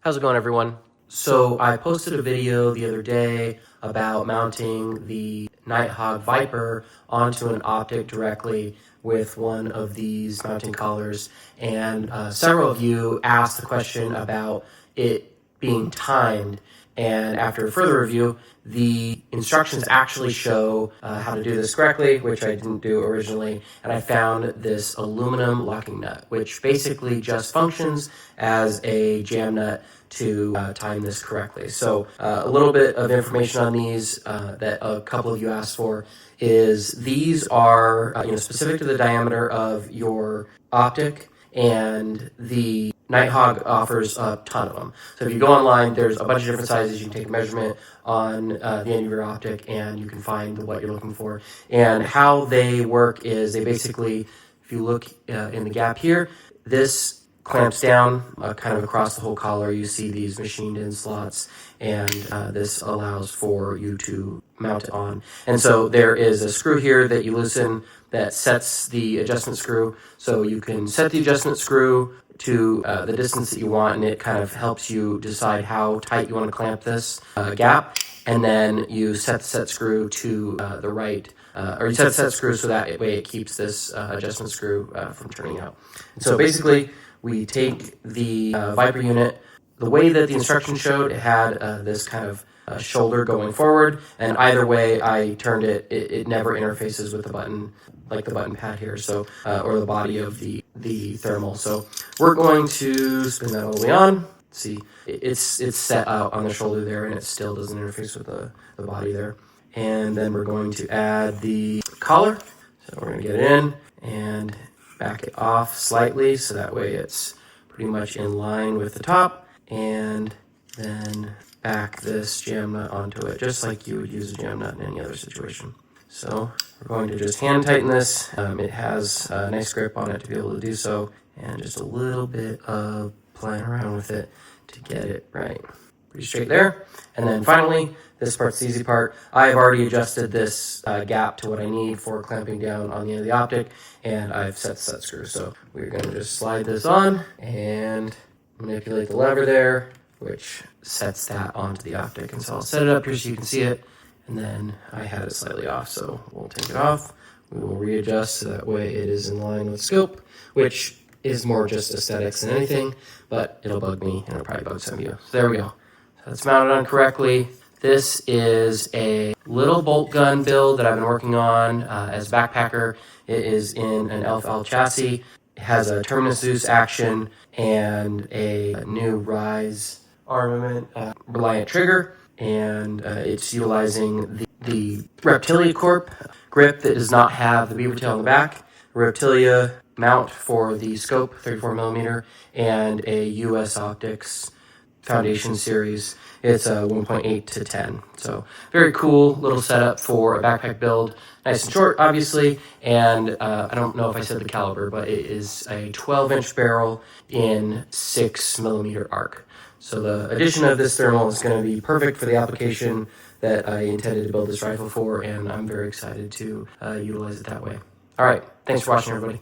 How's it going, everyone? So I posted a video the other day about mounting the Nitehog Viper onto an optic directly with one of these mounting collars, and several of you asked the question about it being timed. And after further review, the instructions actually show how to do this correctly, which I didn't do originally. And I found this aluminum locking nut, which basically just functions as a jam nut to time this correctly. So a little bit of information on these that a couple of you asked for is these are specific to the diameter of your optic, and the Nitehog offers a ton of them. So if you go online, there's a bunch of different sizes. You can take a measurement on the end of your optic and you can find what you're looking for. And how they work is they basically, if you look in the gap here, this clamps down kind of across the whole collar. You see these machined in slots, and this allows for you to mount it on. And so there is a screw here that you loosen that sets the adjustment screw. So you can set the adjustment screw to the distance that you want, and it kind of helps you decide how tight you want to clamp this gap. And then you set the set screw to the right, or you set the set screw so that way it keeps this adjustment screw from turning out. And so basically, we take the Viper unit. The way that the instructions showed, it had this kind of shoulder going forward, and either way I turned it, it never interfaces with the button, like the button pad here, so or the body of the thermal. So we're going to spin that all the way on. See, it's set out on the shoulder there, and it still doesn't interface with the body there. And then we're going to add the collar. So we're going to get it in and back it off slightly so that way it's pretty much in line with the top, and then back this jam nut onto it just like you would use a jam nut in any other situation. So we're going to just hand tighten this. It has a nice grip on it to be able to do so, and just a little bit of playing around with it to get it right. Pretty straight there. And then finally, this part's the easy part. I've already adjusted this gap to what I need for clamping down on the end of the optic, and I've set the set screw. So we're going to just slide this on and manipulate the lever there, which sets that onto the optic. And so I'll set it up here so you can see it, and then I had it slightly off, so we'll take it off. We will readjust so that way it is in line with scope, which is more just aesthetics than anything, but it'll bug me, and it'll probably bug some of you. So there we go. So it's mounted on correctly. This is a little bolt gun build that I've been working on as a backpacker. It is in an LFL chassis. It has a Terminus Zeus action and a new Rise armament reliant trigger, and it's utilizing the Reptilia Corp grip that does not have the beaver tail on the back, Reptilia mount for the scope 34mm, and a US Optics Foundation series. It's a 1.8 to 10. So very cool little setup for a backpack build. Nice and short, obviously, and I don't know if I said the caliber, but it is a 12-inch barrel in 6mm arc. So the addition of this thermal is going to be perfect for the application that I intended to build this rifle for, and I'm very excited to utilize it that way. All right, thanks for watching, everybody.